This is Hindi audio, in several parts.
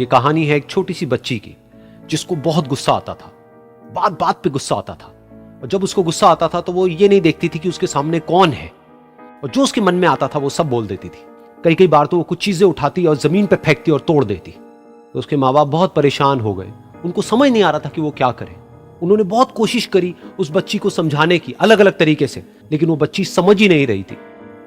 ये कहानी है एक छोटी सी बच्ची की जिसको बहुत गुस्सा आता था, बात बात पे गुस्सा आता था। और जब उसको गुस्सा आता था तो वो ये नहीं देखती थी कि उसके सामने कौन है, और जो उसके मन में आता था वो सब बोल देती थी। कई कई बार तो वो कुछ चीजें उठाती और जमीन पे फेंकती और तोड़ देती। तो उसके माँ बाप बहुत परेशान हो गए, उनको समझ नहीं आ रहा था कि वो क्या करे। उन्होंने बहुत कोशिश करी उस बच्ची को समझाने की अलग अलग तरीके से, लेकिन वो बच्ची समझ ही नहीं रही थी।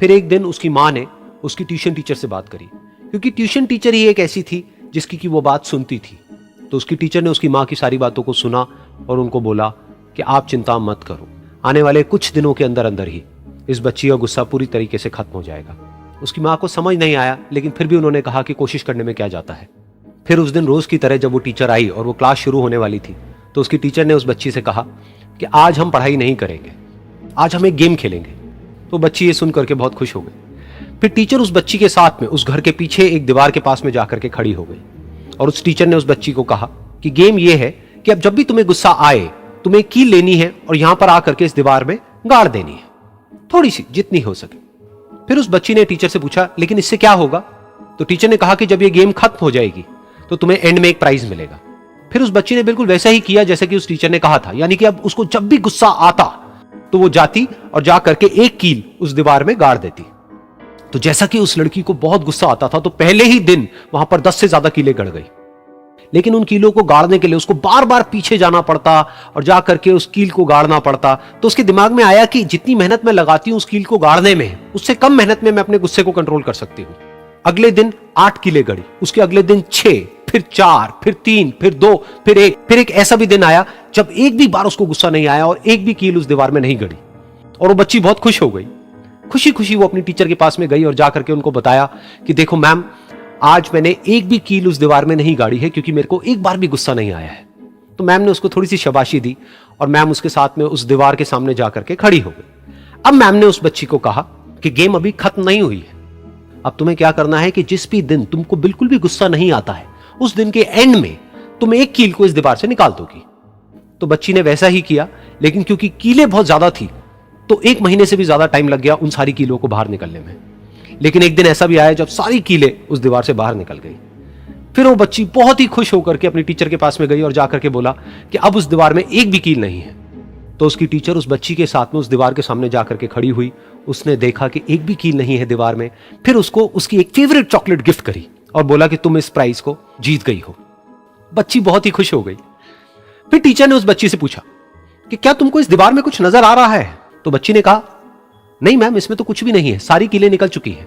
फिर एक दिन उसकी माँ ने उसकी ट्यूशन टीचर से बात करी, क्योंकि ट्यूशन टीचर ही एक ऐसी थी जिसकी कि वो बात सुनती थी। तो उसकी टीचर ने उसकी माँ की सारी बातों को सुना और उनको बोला कि आप चिंता मत करो, आने वाले कुछ दिनों के अंदर अंदर ही इस बच्ची का गुस्सा पूरी तरीके से खत्म हो जाएगा। उसकी माँ को समझ नहीं आया, लेकिन फिर भी उन्होंने कहा कि कोशिश करने में क्या जाता है। फिर उस दिन रोज की तरह जब वो टीचर आई और वो क्लास शुरू होने वाली थी, तो उसकी टीचर ने उस बच्ची से कहा कि आज हम पढ़ाई नहीं करेंगे, आज हम एक गेम खेलेंगे। तो बच्ची ये सुन करके बहुत खुश हो गई। फिर टीचर उस बच्ची के साथ में उस घर के पीछे एक दीवार के पास में जाकर के खड़ी हो गई, और उस टीचर ने उस बच्ची को कहा कि गेम ये है कि अब जब भी तुम्हें गुस्सा आए, तुम्हें कील लेनी है और यहां पर आकर के इस दीवार में गाड़ देनी है, थोड़ी सी, जितनी हो सके। फिर उस बच्ची ने टीचर से पूछा, लेकिन इससे क्या होगा? तो टीचर ने कहा कि जब ये गेम खत्म हो जाएगी तो तुम्हें एंड में एक प्राइज मिलेगा। फिर उस बच्ची ने बिल्कुल वैसा ही किया जैसे कि उस टीचर ने कहा था, यानी कि अब उसको जब भी गुस्सा आता तो वो जाती और जा करके एक कील उस दीवार में गाड़ देती। तो जैसा कि उस लड़की को बहुत गुस्सा आता था, तो पहले ही दिन वहां पर 10 से ज्यादा कीलें गड़ गई। लेकिन उन कीलों को गाड़ने के लिए उसको बार बार पीछे जाना पड़ता और जा करके उस कील को गाड़ना पड़ता। तो उसके दिमाग में आया कि जितनी मेहनत मैं लगाती हूं उस कील को गाड़ने में, उससे कम मेहनत में मैं अपने गुस्से को कंट्रोल कर सकती हूं। अगले दिन 8 कीलें गड़ी, उसके अगले दिन 6, फिर 4, फिर 3, फिर 2, फिर 1। फिर एक ऐसा भी दिन आया जब एक भी बार उसको गुस्सा नहीं आया और एक भी कील उस दीवार में नहीं गड़ी, और वो बच्ची बहुत खुश हो गई। खुशी खुशी वो अपनी टीचर के पास में गई और जाकर के उनको बताया कि देखो मैम, आज मैंने एक भी कील उस दीवार में नहीं गाड़ी है, क्योंकि मेरे को एक बार भी गुस्सा नहीं आया है। तो मैम ने उसको थोड़ी सी शाबाशी दी और मैम उसके साथ में उस दीवार के सामने जाकर के खड़ी हो गई। अब मैम ने उस बच्ची को कहा कि गेम अभी खत्म नहीं हुई है, अब तुम्हें क्या करना है कि जिस भी दिन तुमको बिल्कुल भी गुस्सा नहीं आता है, उस दिन के एंड में तुम एक कील को इस दीवार से निकाल दोगी। तो बच्ची ने वैसा ही किया, लेकिन क्योंकि कीलें बहुत ज्यादा थी तो 1 महीने से भी ज्यादा टाइम लग गया उन सारी कीलों को बाहर निकलने में। लेकिन एक दिन ऐसा भी आया जब सारी कीलें उस दीवार से बाहर निकल गई। फिर वो बच्ची बहुत ही खुश होकर के अपनी टीचर के पास में गई और जाकर के बोला कि अब उस दीवार में एक भी कील नहीं है। तो उसकी टीचर उस बच्ची के साथ में उस दीवार के सामने जाकर के खड़ी हुई। उसने देखा कि एक भी कील नहीं है दीवार में। फिर उसको उसकी एक फेवरेट चॉकलेट गिफ्ट करी और बोला कि तुम इस प्राइज को जीत गई हो। बच्ची बहुत ही खुश हो गई। फिर टीचर ने उस बच्ची से पूछा कि क्या तुमको इस दीवार में कुछ नजर आ रहा है? तो बच्ची ने कहा, नहीं मैम, इसमें तो कुछ भी नहीं है, सारी कीलें निकल चुकी हैं।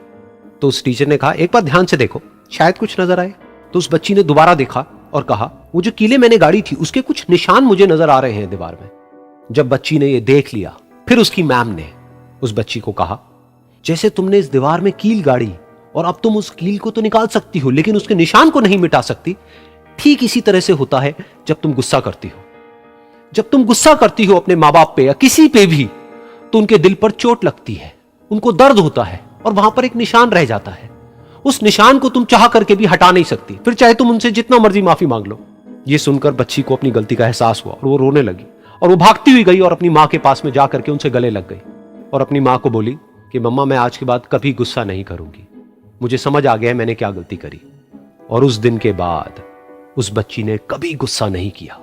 तो उस टीचर ने कहा, एक बार ध्यान से देखो, शायद कुछ नजर आए। तो उस बच्ची ने दोबारा देखा और कहा, वो जो कीलें मैंने गाड़ी थी उसके कुछ निशान मुझे नजर आ रहे हैं दीवार में। जब बच्ची ने ये देख लिया, फिर उसकी मैम ने उस बच्ची को कहा, जैसे तुमने इस दीवार में कील गाड़ी और अब तुम उस कील को तो निकाल सकती हो लेकिन उसके निशान को नहीं मिटा सकती, ठीक इसी तरह से होता है जब तुम गुस्सा करती हो। जब तुम गुस्सा करती हो अपने माँ बाप पे या किसी पे भी, तो उनके दिल पर चोट लगती है, उनको दर्द होता है और वहां पर एक निशान रह जाता है। उस निशान को तुम चाह करके भी हटा नहीं सकती, फिर चाहे तुम उनसे जितना मर्जी माफी मांग लो। ये सुनकर बच्ची को अपनी गलती का एहसास हुआ और वो रोने लगी और वो भागती हुई गई और अपनी माँ के पास में जाकर के उनसे गले लग गई और अपनी माँ को बोली कि मम्मा, मैं आज के बाद कभी गुस्सा नहीं करूंगी, मुझे समझ आ गया है मैंने क्या गलती करी। और उस दिन के बाद उस बच्ची ने कभी गुस्सा नहीं किया।